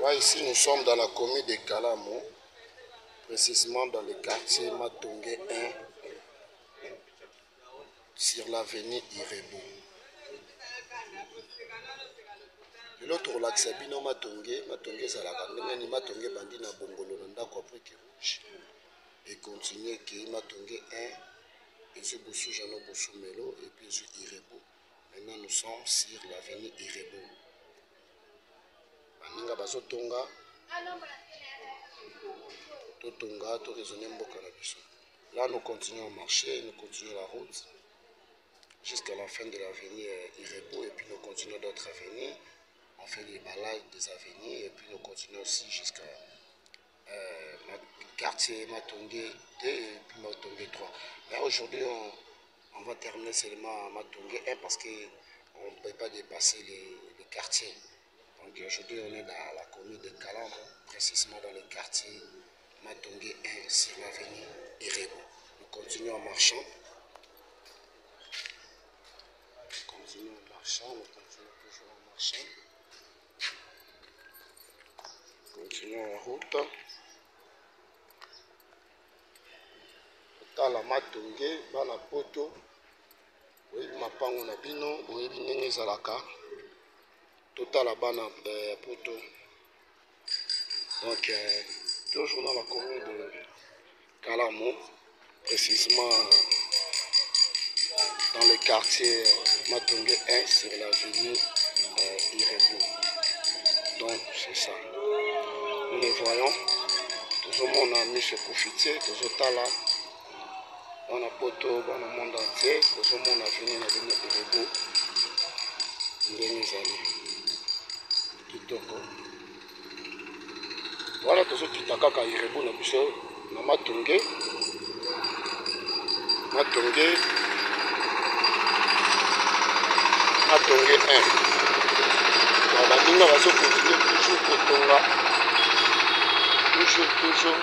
Ouais, ici nous sommes dans la commune de Kalamo, précisément dans le quartier Matongé 1, sur l'avenue Irebo. L'autre relax Bino Matongé Zalaka, ni Matongé Bandi na Bongolo Nandako après que rouge. Et continuer qui Matongé 1, et je Boussou Jano Boussou Melo, et puis je Irebo. Maintenant nous sommes sur l'avenue Irebo. Baninga Bazotonga. Là, nous continuons à marcher, nous continuons la route jusqu'à la fin de l'avenue Irebo et puis nous continuons d'autres avenues. On fait les balades des avenues et puis nous continuons aussi jusqu'à quartier Matongé 2 et puis Matongé 3. Mais aujourd'hui, on va terminer seulement à Matongé 1 parce qu'on ne peut pas dépasser les quartiers. Donc aujourd'hui, on est dans la commune de Kalamo, précisément dans le quartier Matongé 1 sur l'avenue Irebo. Nous continuons en marchant. Nous continuons toujours en marchant. Continuons en route. Dans la Matongé, dans la poto, oui, ma pango na bino, oui, binenge zalaka. Total la bana poto. Donc, toujours dans la commune de Kalamo, précisément dans le quartier Matongé 1 sur l'avenue Irebo. Donc, c'est ça. Nous les voyons. Tout le monde a mis ce profiter, tout le temps là. Dans la poto, dans le monde entier, tout le monde a venu dans l'avenue Irebo. Voilà, tout ce qui est à Irebo, na Matongé. Matongé 1. La ligne va se continuer toujours Kotonga. Toujours.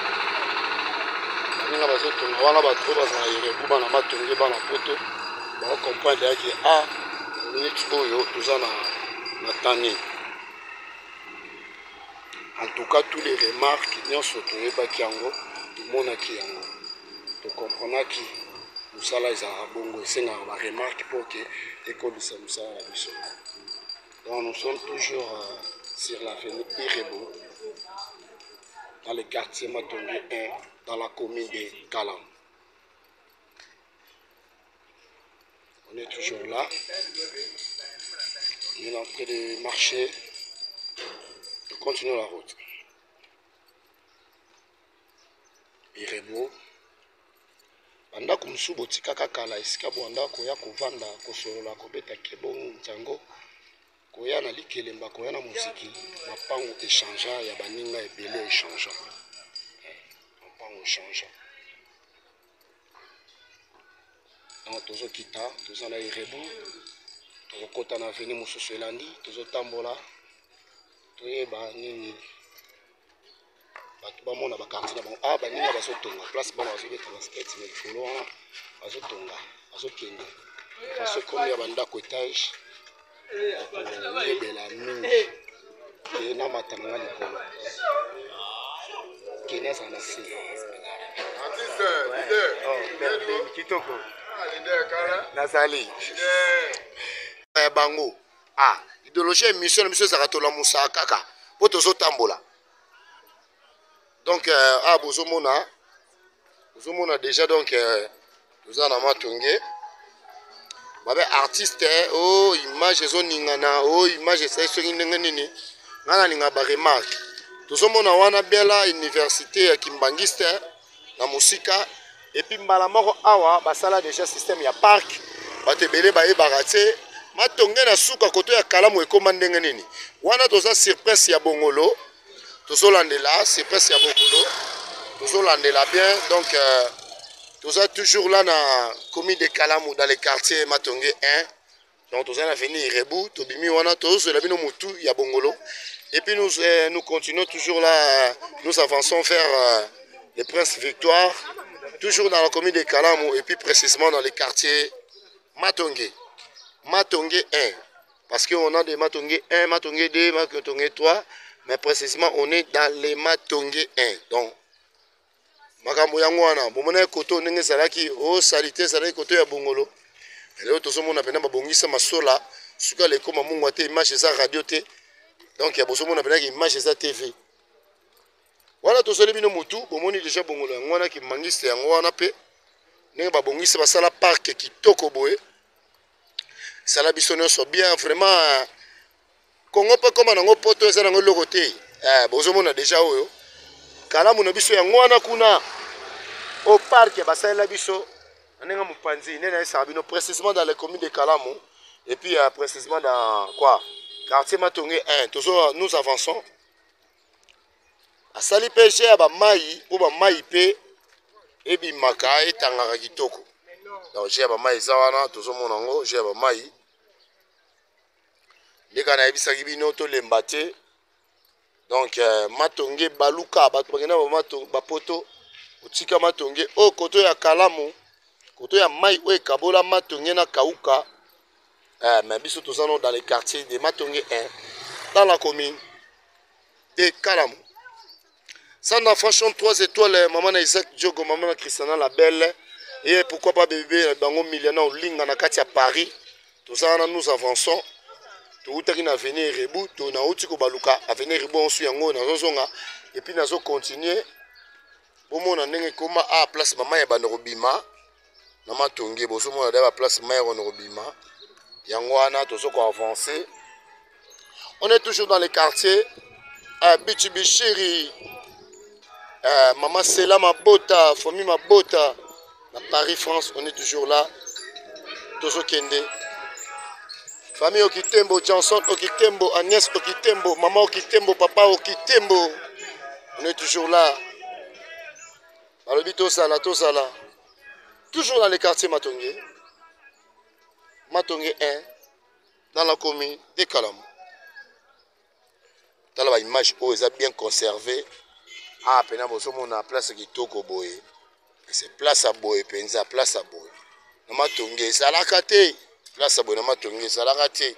La ligne va se tourner. Voilà, va trouver dans Irebo, dans Matongé, dans la poto. On va comprendre que minute oyo tout na tani. En tout cas, tous les remarques nous sont Kiango, tout le monde a Kiango. Tu comprends qui nous sommes là, bongo, c'est une remarque pour que l'école de Samoussa a la mission. Donc nous sommes toujours sur l'avenue Irebo, dans le quartier Matongé 1, dans la commune de Kalam. On est toujours là. On est en train de marcher. Nous continuons la route. Irebo. Bandako musubo tikaka kala esika bwanda koya kovanda kosolola kobeta kebongo ntango koya na likelemba koya na muziki mapango échangeant ya baninga ebele échangeant. Mapango échangeant. Donc tozo kita toza na Irebo tokota na avenue mosusu elandi tozo tambola toyeba nini bato bamona bakarti na bango baninga bazotonga place bana bazobeta basket na likolo wana bazotonga bazokende faso komi ya bandako etage yebela mingi ke na matanga na likolo kene aza na se kitoko nazali bango idéologie émission ezaka tolamusa kaka po tozotambola. Donc, bozomona déjà donc nous en Matongé. Babe artiste image zoningana image ça soki nini ngana ninga ba remarque. Tozomona wana bien la université ya Kimbangiste na musika et puis mbala moko awa basala déjà système ya parc batebele ba ebarate Matongé na suka koto ya Kalamu ekoma ndenge nini. Wana toza surprise ya Bongolo. Tozolandela, c'est presque à Bongolo. Tozolandela bien, donc nous sommes toujours là dans la commune de Kalamou, dans le quartier Matongé 1. Donc nous allons venir Irebo, Tobimi wana tous la bino mutu ya Bongolo. Et puis nous continuons toujours là, nous avançons vers le Prince Victoire, toujours dans la commune de Kalamou et puis précisément dans le quartier Matongé. Matongé 1. Parce qu'on a des Matongé 1, Matongé 2, Matongé 3. mais précisément on est dans les Matongé 1. Donc, makambo yango wana bomona koto ndenge salaki o salite salaki koto ya bongolo. Leo tozomona pena babongisa masola suka lekoma mungu te image za radio te. Donc ya bozomona pena image za TV. Voilà tozoli bino mutu bomoni déjà bongolo yango wana ki mangiste yango wana pe ndenge babongisa basala parc kitoko boye. Sala biso nyonso bien vraiment Congo pe koma nango poto eza nango loko te. Bozomona déjà oyo kalamu na biso yango wana kuna au parc basala biso ndenge mupanzi nena esa bino précisément dans les communes de Kalamu et puis précisément dans quoi quartier Matongé 1 toujours nous avançons asali pêche ya ba mai ou ba mai pe et bimaka etangaka kitoko donc j'ai ba mai za wana tozomona ngo j'ai ba mai ndeka na ebisaki bino to lembate donc Matongé baluka bato bakena ba mato bapoto utika Matongé o koto ya Kalamu koto ya mai o ekabola Matongé na kauka mais biso tozano dans les quartiers de Matongé 1 dans la commune de Kalamu. Sanda franchement 3 étoiles maman Isaac Diogo maman Christiana la belle et pourquoi pas bébé bango millionnaire au linga na kati ya Paris. Tozana nous avançons. Toutaki na venir rebu to na uti ko baluka avenir rebu onsu yango na zozonga et puis nazo continuer bomona ndenge koma a place mama ya banobima na Matongé bozomona da place mama ya banobima yango wana tozoko avancer. On est toujours dans les quartiers à Bichibishiri Maman Sela Mabota, famille Mabota, à Paris, France, on est toujours là. Tozo Kende. Famille Okitembo, Johnson Okitembo, Agnès Okitembo, Maman Okitembo, Papa Okitembo. On est toujours là. Balobi Tosala, Tosala. Toujours dans les quartiers Matongé. Matongé 1, dans la commune de Kalamu. Dans la image où ils ont bien conservé. Ah, pena bosomo na place kitoko boye. C'est place à boye, penza place à boye. Na Matongé salaka te. Place à boye na Matongé salaka te.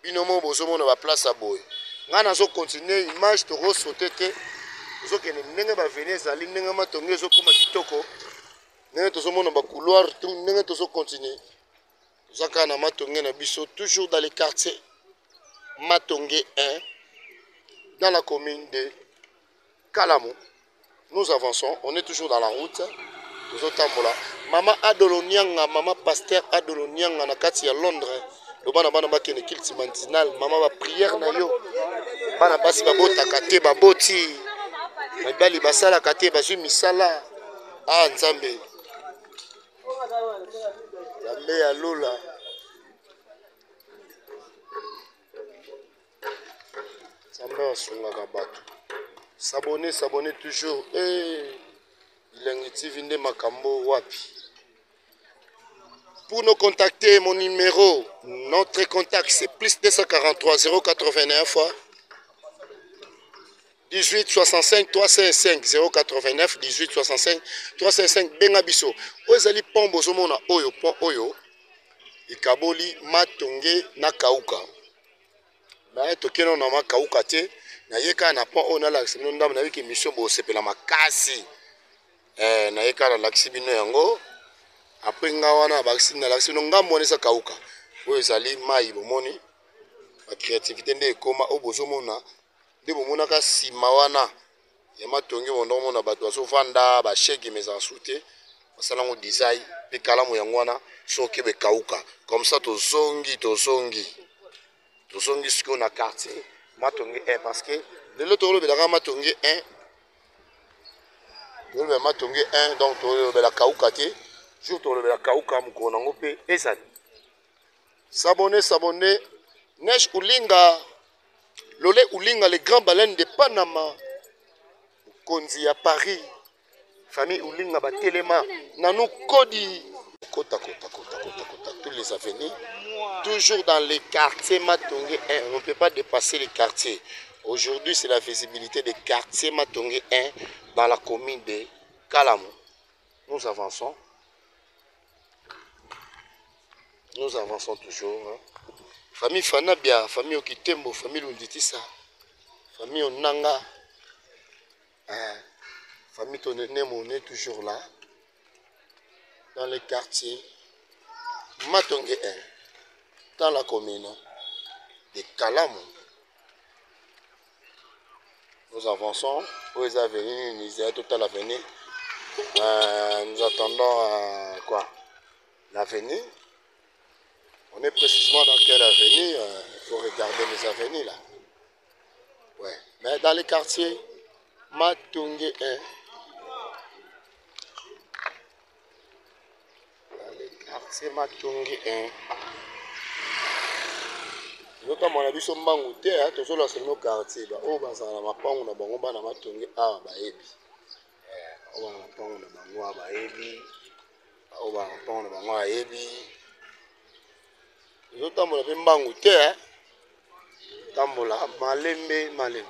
Binomo bosomo na ba place à boye. Nga nazo continuer image to sauter te. Zo kene ndenge ba venir zali ndenge Matongé zo koma kitoko. Ndenge to zomo na ba couloir tout ndenge to zo continuer. Zaka na Matongé na biso toujours dans les quartiers Matongé 1 dans la commune de Kalamu. Nous avançons, on est toujours dans la route. Nous sommes Maman Adolonianga, maman pasteur Adolonianga na kati ya Londres. Le bana bana ba kene kilti matinal, maman ba prière na yo. Bana basi ba bota kate ba boti. Na bali basala kate ba ju misala. Ah Nzambe. Nzambe ya Lola. Nzambe sunga bato. S'abonner, s'abonner toujours. Il est vinde makambo wapi. Pour nous contacter, mon numéro, notre contact c'est plus 243 089 fois 18 65 355 089 18 65 355 Bengabiso. Ozali pombo zomona oyo pon oyo. Ikaboli Matongé na kauka. Ba tokeno na makauka te. Na yeka na pon ona la sino ndam na wiki mission bo sepela makasi na yeka na laksibino yango après ngawana vaccine na laksibino ngambo nesa kauka oyo ezali mai bomoni ba créativité nde ekoma obozomona nde bomona ka sima wana ya Matongé bondo mona bato azovanda ba chèque mais en soute basala ngo design pe Kalamu yango wana soki be kauka comme ça tozongi siko na quartier Matongé 1 parce que l'autre rôle de la Matongé 1 le Matongé 1 donc le la kauka te jour le la kauka mukona ngope ezali s'abonner neige ulinga lolé ulinga les grands baleines de Panama konzi à Paris famille ulinga ba telema nanu kodi kota tous les avenirs toujours dans les quartiers Matongé 1. On ne peut pas dépasser les quartiers. Aujourd'hui, c'est la visibilité des quartiers Matongé 1 dans la commune de Kalamu. Nous avançons. Nous avançons toujours. Hein. Famille Fanabia, famille Okitembo, famille Lunditisa. famille Onanga, famille Tonenemo, on est toujours là, dans le quartier Matonge 1, dans la commune de Kalamu. Nous avançons, où les avenirs, nous avons tout à l'avenir. Nous attendons quoi? L'avenir. On est précisément dans quel avenir? Il faut regarder les avenirs là. Ouais. Mais dans les quartiers Matonge 1. Dans les quartiers Matonge 1. Notamment on a vu son bangoute, toujours là sur nos quartiers. Oh, bah ça n'a pas on a bon on a Matonge ah bah ebi. On a pas on a bango bah ebi. On va pas on a bango ebi. Notamment on a vu bangoute, tambola malembe.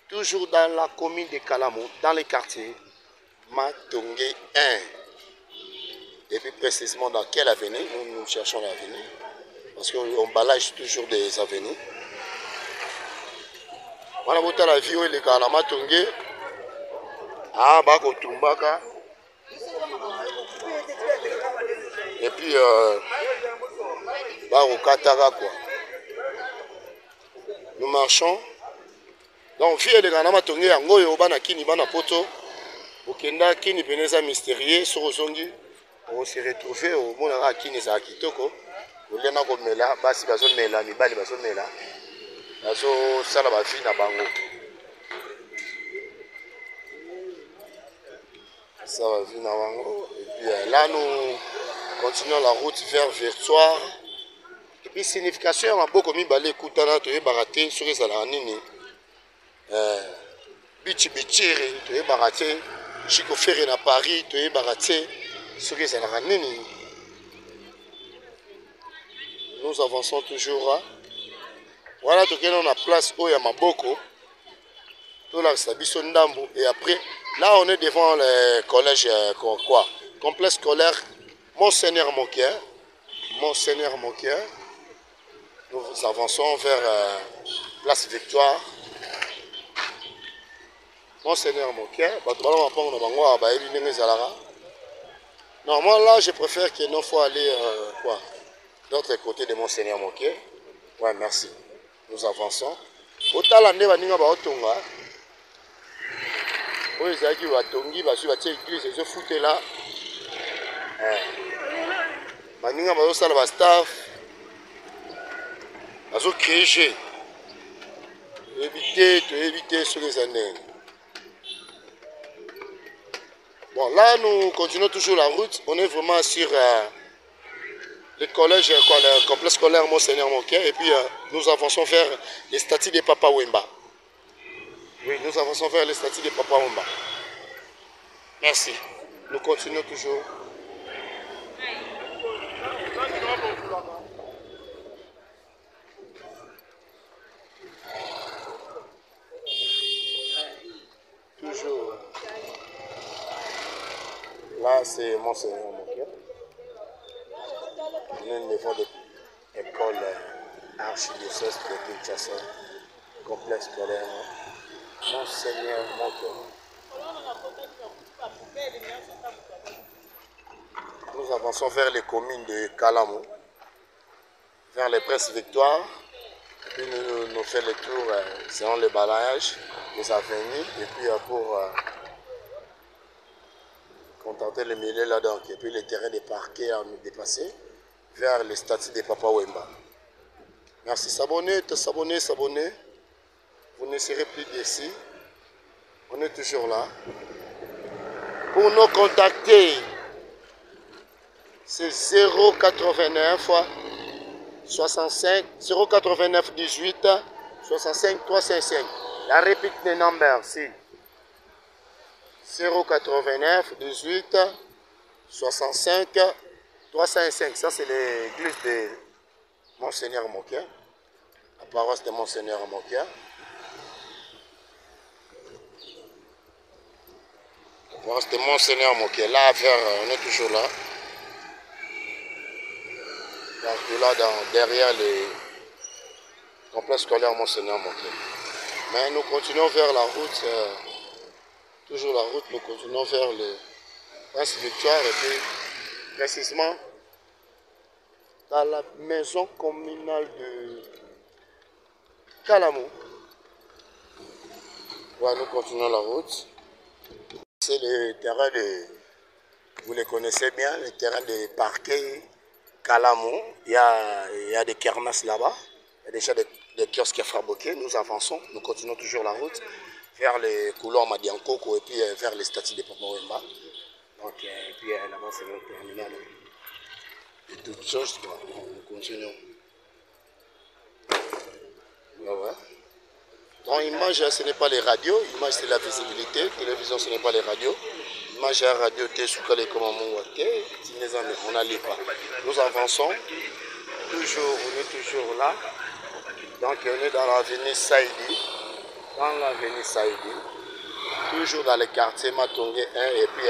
Toujours dans la commune de Kalamu, dans les quartiers Matonge 1. Et puis précisément dans quelle avenue? Nous cherchons l'avenue. Parce qu'on balage toujours des avenues. Voilà, vous la vie où il est à la Matonge. Ah, Bako Tumbaka. Et puis, Bako Katara, quoi. Nous marchons. Donc, fille de Ghana Matonge, Angoyo, Obana Kini, Bana Poto. Okenda Kini, Beneza Mystérieux, Sorosongi. On s'est retrouvé au Monara Kini, Zakitoko. On a komela, basi bazo mela, mibali bazo mela. Bazo sala ba vie na bango. Ça va vie na bango. Et puis là nous continuons la route vers Vertoire. Et puis signification a beaucoup mibali kutana to baraté sur les alanini. Bichi bichiri to baraté. Chico Ferré na Paris to baraté sur les alanini. Nous avançons toujours. Voilà, tout on a place où il y a Maboko. Tout là, c'est Bissondambo. Et après, là, on est devant le collège, quoi? Complexe scolaire Monseigneur Moquet. Monseigneur Moquet. Nous avançons vers Place Victoire. Monseigneur Moquet. Normalement, là, je préfère que nous faut aller quoi? D'autre côté de Monseigneur Moquet. Ouais, merci. Nous avançons. Otalande baninga ba otonga. Oyo ezaki batongi basu batie église ezo fute là. Baninga bazo sala ba staff. Bazo créer. Éviter sur les années. Bon, là nous continuons toujours la route. On est vraiment sur le collège, le complexe scolaire Monseigneur Moquet. Et puis nous avançons vers les statues de Papa Wemba. Oui, nous avançons vers les statues de Papa Wemba. Merci. Nous continuons toujours. Toujours. Là, c'est Monseigneur Moquet. On est au niveau de l'école archidiocèse de Kinshasa, complexe scolaire Monseigneur Moquet. Nous avançons vers les communes de Kalamu, vers les presses Victoire. Puis nous faisons le tour selon le balayage des avenues et puis pour contenter le milieu là donc et puis le terrain de parquet à nous dépasser vers le statut de Papa Wemba. Merci, s'abonner. Vous ne serez plus d'ici. On est toujours là. Pour nous contacter, c'est 089 65 089 18 65 355. La répète des numbers, c'est 089 18 65 355. Ça, c'est l'église de Monseigneur Moquet. La paroisse de Monseigneur Moquet. La paroisse de Monseigneur Moquet. Là, on est toujours là. Donc, là, derrière les complexes scolaires Monseigneur Moquet. Mais nous continuons vers la route, toujours la route, nous continuons vers le Prince Victoire et puis précisément dans la maison communale de Kalamou. Voilà, nous continuons la route. C'est le terrain de, vous les connaissez bien, le terrain de parquet Kalamou. Il y a des kermesses là-bas. Il y a déjà des kiosques fabriqués. Nous avançons, nous continuons toujours la route vers les couloirs Madiankoko et puis vers les statues de Papa Wemba. Donc, et puis là-bas, c'est le terminal de toutes choses. Nous continuons. Ouais. Donc, image, ce n'est pas les radios. Image, c'est la visibilité. Télévision, ce n'est pas les radios. Image, radio, on n'allait pas. Nous avançons. Toujours, on est toujours là. Donc, on est dans l'avenue Saïdi. Dans l'avenue Saïdi. Toujours dans le quartier Matongé 1 et puis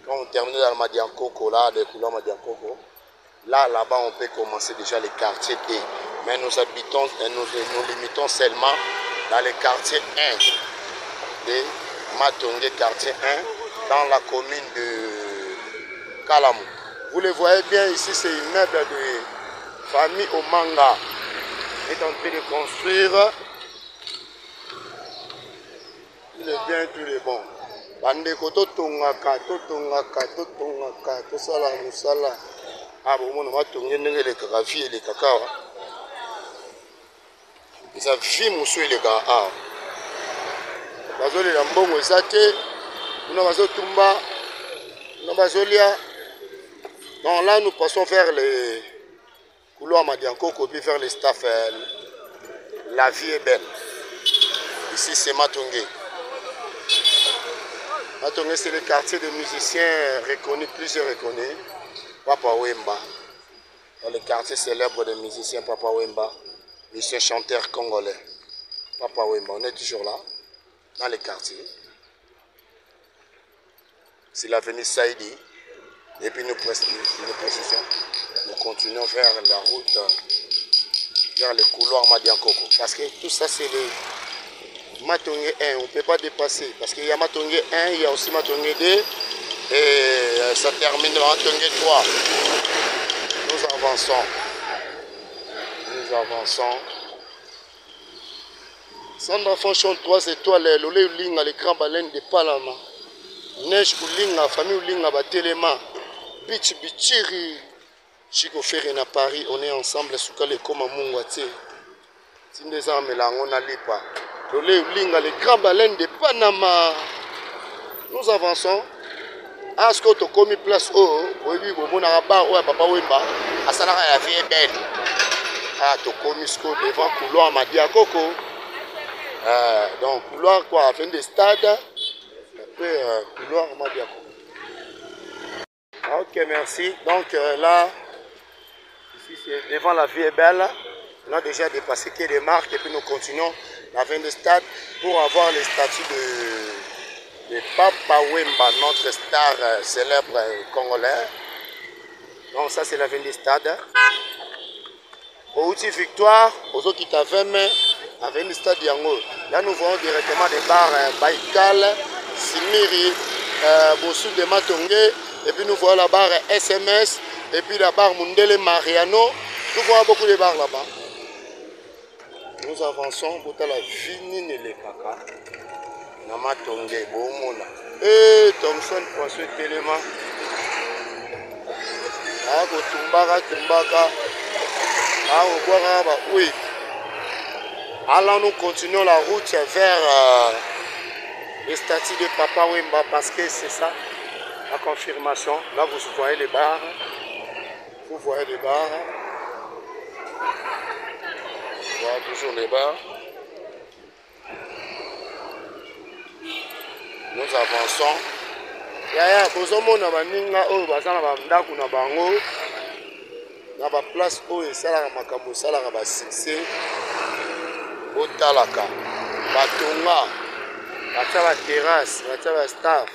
quand on termine dans le Madiankoko, là, les couloirs Madiankoko, là-bas, on peut commencer déjà les quartiers D. Mais nous habitons et nous limitons seulement dans le quartier 1 de Matongé, quartier 1, dans la commune de Kalamou. Vous le voyez bien ici, c'est une immeuble de famille Omanga. Il est en train de construire. Tout est bien, tout est bon. Bandeko totongaka tosala musala. Ah bon, on va tourner les cacafi et les cacao. Et ça vie moussou les gars. Ah. Bazoli la mbongo esate. Nous bazo tumba. Nous bazolia. Donc là nous passons vers les couloirs Madiankoko puis vers les staff. La vie est belle. Ici c'est Matongé. Matongé c'est le quartier de musiciens reconnus, plusieurs reconnus. Papa Wemba. Dans le quartier célèbre des musiciens Papa Wemba. Monsieur chanteur congolais. Papa Wemba. On est toujours là. Dans le quartier. C'est l'avenue Saïdi. Et puis nous précisons. Nous continuons vers la route. Vers le couloir Madiankoko. Parce que tout ça c'est le Matongé 1, on ne peut pas dépasser. Parce qu'il y a Matongé 1, il y a aussi Matongé 2. Et ça termine dans Matongé 3. Nous avançons. Nous avançons. Sandra Fanchon 3 étoiles. Lolé Ulinga, les grands baleines de Palama. Neige Ulinga, famille Ulinga, Batelema. Bitch Bichiri. Chico Ferré à Paris, on est ensemble. Soukale Koma Mungwate. Si nous sommes on n'allait pas. Les grands baleines de Panama. Nous avançons. À ce que tu as commis place haut, oui, bon, Papa Wemba. À ça, la vie est belle. Ah, tu as commis ce devant le couloir Madiankoko. Donc, couloir quoi, à fin de stade. Après, couloir Madiankoko. Ok, merci. Donc là, ici, c'est devant la vie est belle. On a déjà dépassé que les marques et puis nous continuons la fin de stade pour avoir les statuts de Papa Wemba, notre star célèbre congolais. Donc ça c'est la fin de stade. Au outil Victoire, aux autres qui t'avaient la fin de stade Yango. Là nous voyons directement des bars Baïkal, Simiri, Bossou de Matongé, et puis nous voyons la barre SMS, et puis la barre Mundele Mariano. Nous voyons beaucoup de bars là-bas. Nous avançons pour la fini les caca. Nama Tongé, Bomona. Et Thompson Poisson Téléma. Ah, Tumbaka. Ah, oui. Alors nous continuons la route vers le statut de Papa Wemba parce que c'est ça la confirmation. Là, vous voyez les bars. Vous voyez les bars. Voilà, toujours les bars. Nous avançons. Yaya, bozomona baninga oyo baza na bandako na bango na ba place oyo esalaka makambo esalaka ba succès otalaka batonga batia ba terrasse batia ba staff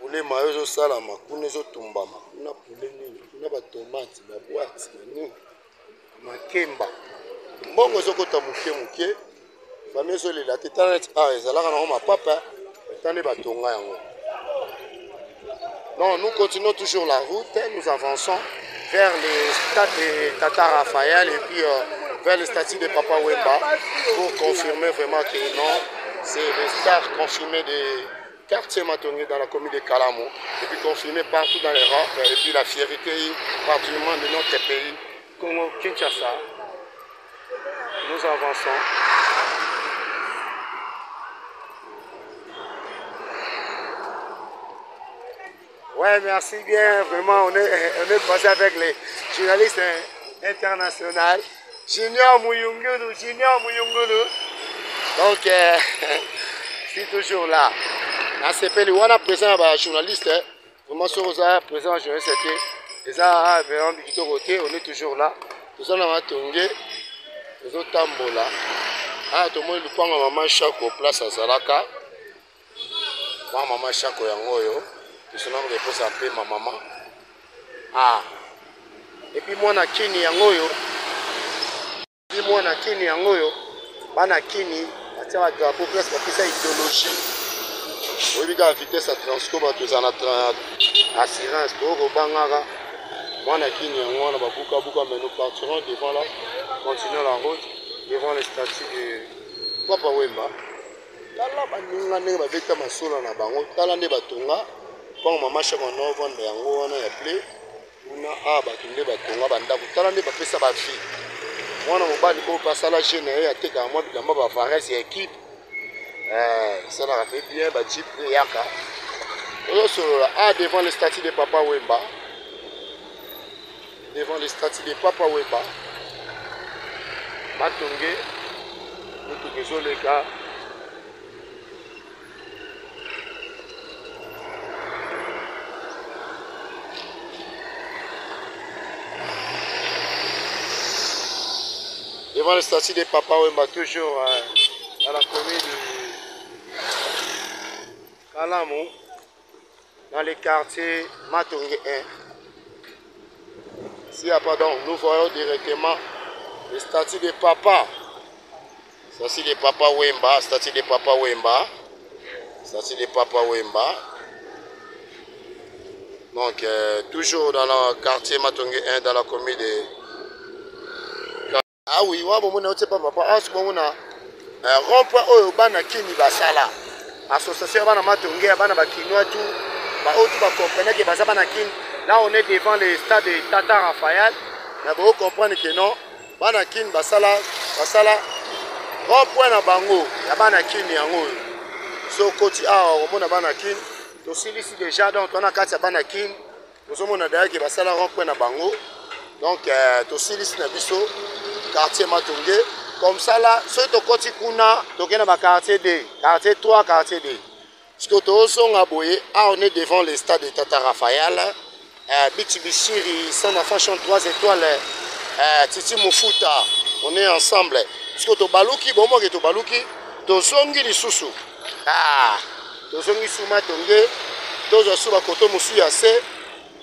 ulema oyo ezosalama kuna ezotumbama kuna poulet nini kuna batomate baboite manini makemba mbongo ezokota moke famille sur la tête ah ezalaka na ma papa tande batonga yango. Non, nous continuons toujours la route, nous avançons vers le stade de Tata Raphaël et puis vers le statut de Papa Wemba pour confirmer vraiment que non, c'est le stade confirmé de quartier Matongé dans la commune de Kalamo et puis confirmé partout dans les rangs et puis la fierté particulièrement de notre pays, Congo Kinshasa. Nous avançons. Ouais, merci bien. Vraiment, on est passé avec les journalistes internationaux. Junior Muyungulu. Donc, c'est toujours là. Là, c'est pas le one présent à journaliste. Vraiment, sur ça, présent à journaliste, et ça, vraiment, du côté, on est toujours là. Nous allons attendre. Nous allons tambola. Ah, tout le monde, nous prenons maman Chako place à Zalaka. Maman Chako Yangoyo. Je n'ai réponse à ma maman. Ah. Et puis moi na kini yangoyo. Puis moi na kini yangoyo. Bana kini, atia ba drapeau presque ba pesa idéologie. Oui biga vitesse à transco ba tozana assurance pour bangara. Moi na kini yango na ba buka mais nous partirons devant là, continuons la route devant le statut de Papa Wemba. Tala ba ninga ne ba veta masolo na bango, tala ne batonga. Quand maman chako no vendre yango wana ya ple una aba tunde batonga banda kutala nde bapesa ba vie mwana mobali ko pasala jeune ya teka mwa bilamba ba varese ya équipe ça l'a fait bien ba jeep yaka oyo solo a devant le statut de Papa Wemba batonge mutu kezoleka. Devant le statut de Papa Wemba, toujours dans la commune de Kalamo, dans les quartiers Matongé 1. S'il n'y a pas donc, nous voyons directement le statut de Papa. Statut de Papa Wemba, statut de Papa Wemba, statut de Papa Wemba. Donc, toujours dans le quartier Matongé 1, dans la commune de ah oui, wa bomona ote papa as bomona rond-point oyo bana kini basala association bana Matongé bana bakinoa tout ba otu ba comprendre que basa bana kini. Là on est devant le stade de Tata Raphaël. Na bo comprendre que non bana kini basala rond-point na bango ya bana kini yango. So koti a omona bana kini to silisi déjà donc on a kati bana kini nous omona d'ailleurs que basala rond-point na bango. Donc to silisi na biso quartier Matongé comme ça là ceux to koti kuna to kena ba quartier D, quartier 3, quartier D. Ce que to songa boye ah on est devant le stade de Tata Raphaël. Bitibishiri sans enfant 3 étoiles Titi Mofuta on est ensemble. Ce que to baluki bomo ke to baluki to songi lisusu. Ah to songi su Matongé to zo su ba koto musu ya se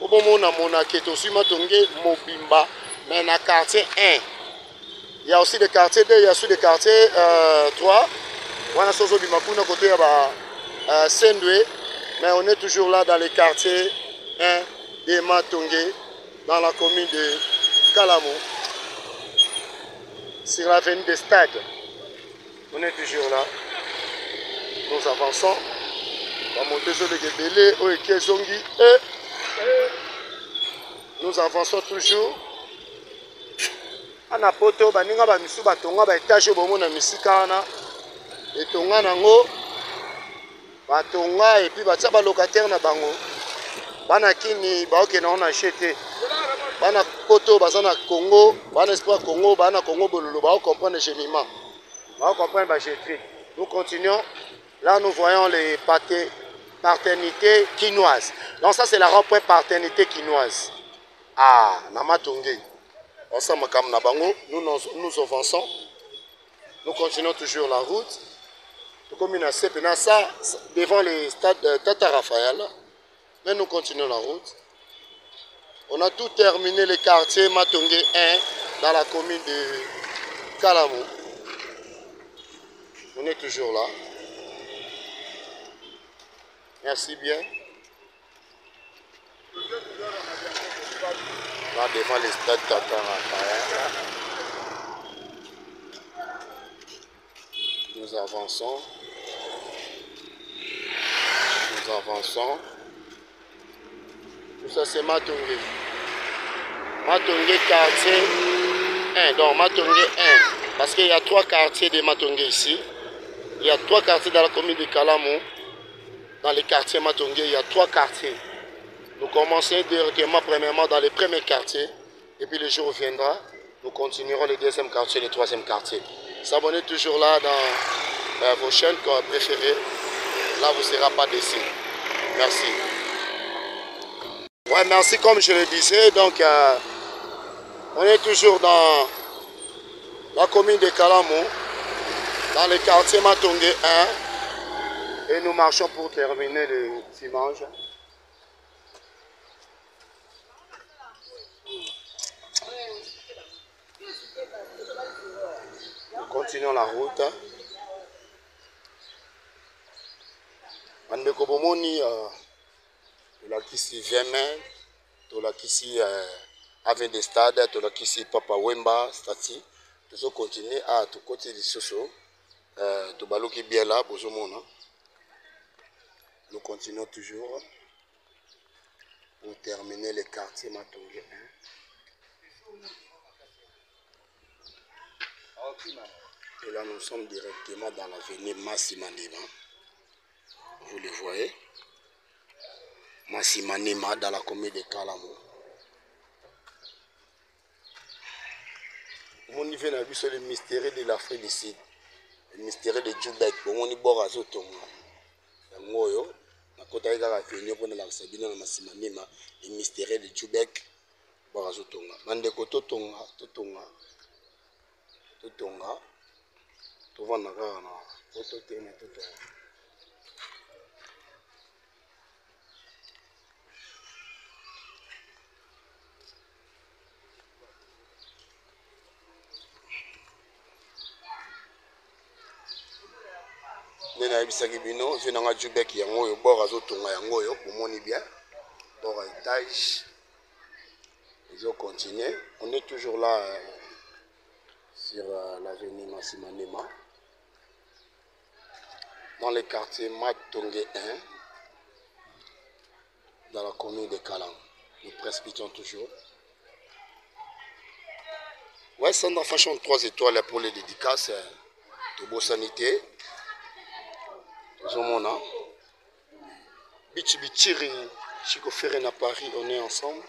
obomo na mona ke to su Matongé mobimba mais na quartier 1. Il y a aussi des quartiers 2, il y a aussi des quartiers 3. On a Sozo Bimakuna côté à Sendoué. Mais on est toujours là dans les quartiers 1 de Matongé, dans la commune de Kalamo. Sur l'avenue des Stades. On est toujours là. Nous avançons. On va monter sur le Gebele, Oekezongi. Nous avançons toujours. Ana poto baninga ba misu batonga ba étage bomo na misika wana etonga nango batonga et puis batia ba locataire na bango bana kini ba oke na on acheter bana poto bazana Congo bana espoir Congo bana Congo bololo ba comprendre cheminement ba comprendre ba jetri. Nous continuons là, nous voyons les paternités quinoises. Donc ça c'est la rond-point paternité quinoise ah na Matongé. Ensemble, comme Nabango, nous avançons. Nous continuons toujours la route. Comme une assez ça devant le stade de Tata Raphaël. Mais nous continuons la route. On a tout terminé le quartier Matongé 1 dans la commune de Kalamo. On est toujours là. Merci bien. Là devant les stades Tatara. Nous avançons. Nous avançons. Tout ça c'est Matongé. Matongé quartier 1. Donc Matongé 1. Parce qu'il y a 3 quartiers de Matongé ici. Il y a 3 quartiers dans la commune de Kalamo. Dans les quartiers Matongé, il y a 3 quartiers. Nous commençons directement premièrement dans les premiers quartiers. Et puis le jour viendra, nous continuerons le deuxième quartier, le troisième quartier. S'abonnez toujours là dans vos chaînes préférées. Là, vous ne serez pas déçus. Merci. Ouais, merci comme je le disais. Donc, on est toujours dans la commune de Kalamo, dans le quartier Matongé 1. Et nous marchons pour terminer le dimanche. Nous continuons la route. Andeko bomoni tolakisi Vemen, tolakisi Avenue des Stades, tolakisi Papa Wemba Stati. Nous continuons à tout côté de Soso. Tobaloki bien là, bozomona. Nous continuons toujours pour terminer le quartier Matongé 1. Et là, nous sommes directement dans l'avenue Massimanema. Vous le voyez. Massimanema dans la commune de Kalamo. Mon niveau n'a vu sur le mystère de l'Afrique du Sud. Le mystère de Djoubek. Bon, on y boit à Zotonga. Ngoyo. Na kota ega la venir pour la Sabina na Massimanema. Le mystère de Djoubek. Boit à Zotonga. Mandeko Totonga. Totonga. Totonga. Tovana kana. Totonga. Totonga. Nena ebisaki bino je nanga Djoubek yango yo bord azotonga yango yo bomoni bien bord étage. Ils ont continué. On est toujours là sur l'avenue Massimanema dans le quartier Matongé 1 dans la commune de Kalamo. Nous précipitons toujours. Ouais, c'est dans fashion 3 étoiles pour les dédicaces de Beau Sanité. Zomona. Bichiri, Chico Ferré à Paris, on est ensemble.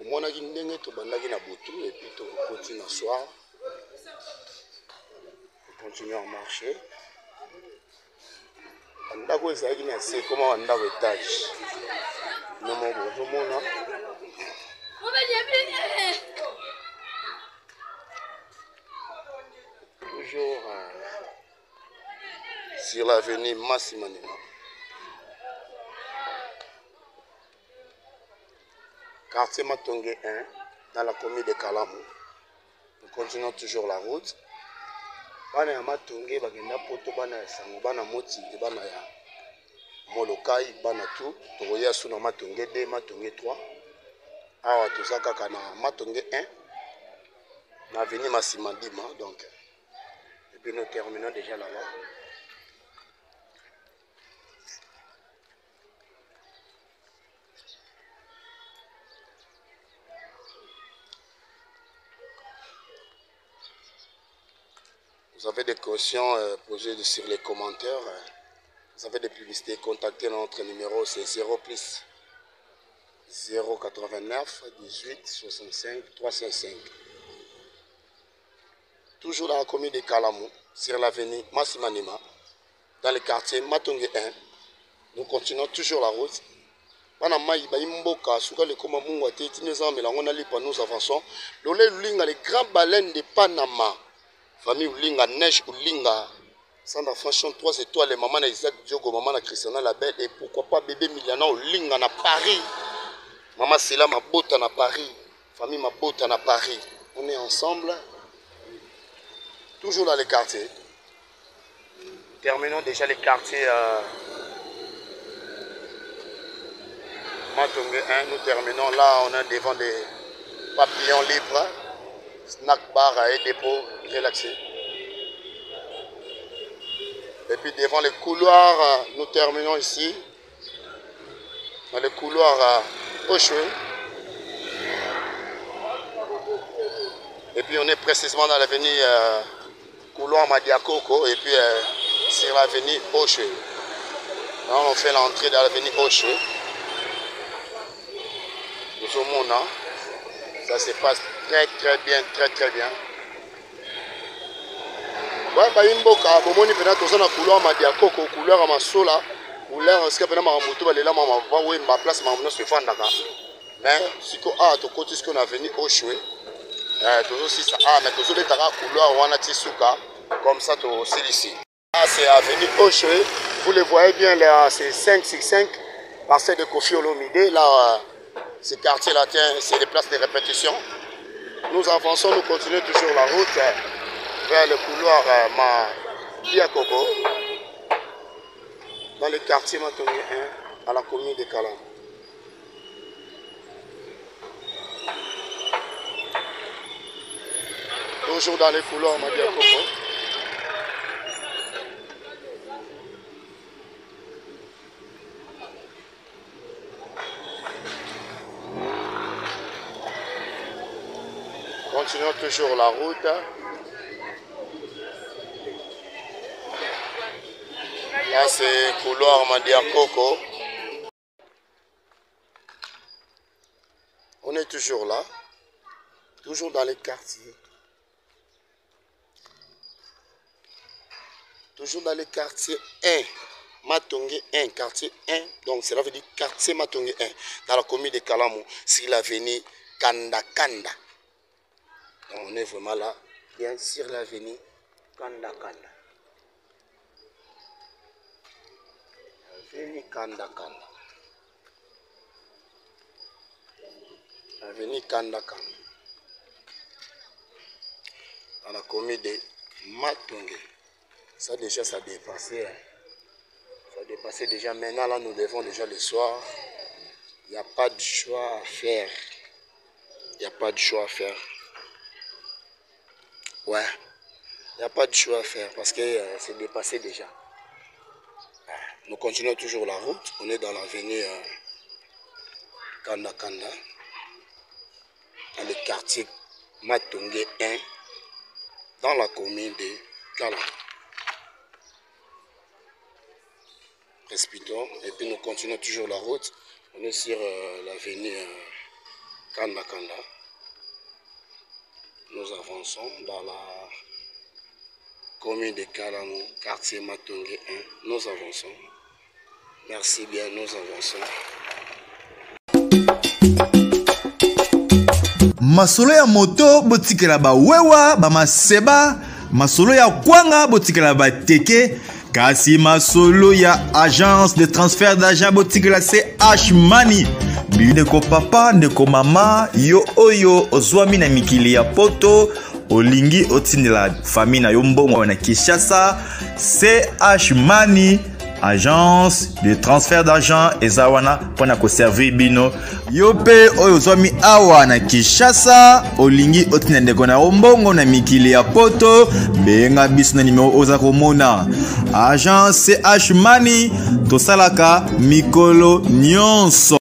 Au moins, on a une bandagi na botu et puis on continue à soir. On continue à marcher. On a c'est comment on a étage. Nous avons toujours sur l'avenue Massimanema. Quartier Matongé 1, dans la commune de Kalamo. Nous continuons toujours la route. Bana ya Matongé bagenda poto bana ya sango bana moti et bana ya Molokai bana tout toya suna Matongé 2 Matongé 3. Awa tozaka kana Matongé 1 na avenue Massimanema donc. Et puis nous terminons déjà là-bas. Vous avez des questions posées sur les commentaires. Vous avez des publicités, contactez notre numéro, c'est 0 plus 089 18 65 305. Toujours dans la commune de Kalamo, sur l'avenue Massimanema, dans le quartier Matongé 1. Nous continuons toujours la route. Nous avançons. Les grands baleines de Panama. Famille Ulinga, Neige Ulinga, Sandra Franchon, 3 étoiles, maman Isaac Diogo, maman Christiana Labelle, et pourquoi pas bébé Miliana Ulinga na Paris. Maman Sela Mabota na Paris, famille Mabota na Paris. On est ensemble, toujours dans les quartiers. terminons déjà les quartiers Matonge 1. Nous terminons là, on est devant des papillons libres, snack bar et dépôt relaxé. Et puis devant les couloirs, nous terminons ici, dans le couloir au cheveu. Et puis on est précisément dans l'avenue couloir Madiakoko et puis sur l'avenue Oche. Là on fait l'entrée dans l'avenue Oche. Nous au monde, ça se passe très bien, très bien. Ouais, bah imboka, bomoni pena toza na couloir Madiakoko, couloir à Masola, couloir ce que pena mamuto balela mama va oui ma place mamuno se fandaka. Mais siko to côté ce qu'on a venu Oche. Toujours si ça mais toujours les taras couloir wana tisuka comme ça tout aussi ici. Là c'est avenue Oche, vous le voyez bien là c'est 565 parcelle de Kofi Olomide là ce quartier là c'est les places de répétition. Nous avançons, nous continuons toujours la route vers le couloir Madiakoko dans le quartier Matonge 1 à la commune de Kalam. Toujours dans les couloirs Madiakoko. Continuons toujours la route. Là c'est couloir Madiakoko. On est toujours là. Toujours dans les quartiers. Toujours dans le quartier 1, Matonge 1, quartier 1, donc cela veut dire quartier Matonge 1, dans la commune de Kalamu, sur l'avenue Kanda Kanda. Donc on est vraiment là, bien sur l'avenue Kanda Kanda. Avenue Kanda Kanda. Avenue Kanda Kanda. Dans la commune de Matonge. Ça déjà, ça dépassait. Ça dépassait déjà. Maintenant, là, nous levons déjà le soir. Il n'y a pas de choix à faire. Il n'y a pas de choix à faire. Ouais. Il n'y a pas de choix à faire parce que c'est dépassé déjà. Nous continuons toujours la route. On est dans l'avenue Kanda Kanda. Dans le quartier Matonge 1. Dans la commune de Kalam. Respirons et puis nous continuons toujours la route. On est sur l'avenue Kanda Kanda. Nous avançons dans la commune de Kalamu, quartier Matonge 1. Nous avançons. Merci bien, nous avançons. Masolo ya moto botikela ba wewa ba maseba, masolo ya kwanga botikela ba teke. Kasi masolo ya agence de transfert d'argent botikela CH Money. Ndeko papa, ndeko mama, yo oyo ozwami na mikili ya poto, olingi otindela famille na yo mbongo na Kinshasa, CH Money, agence de transfert d'argent ezawana pona ko servir bino. Yo pe oyo ozwami awa na Kinshasa, olingi otindela ndeko na mbongo na mikili ya poto, benga biso na numéro oza komona. Agence CH Money, tosalaka mikolo nyonso.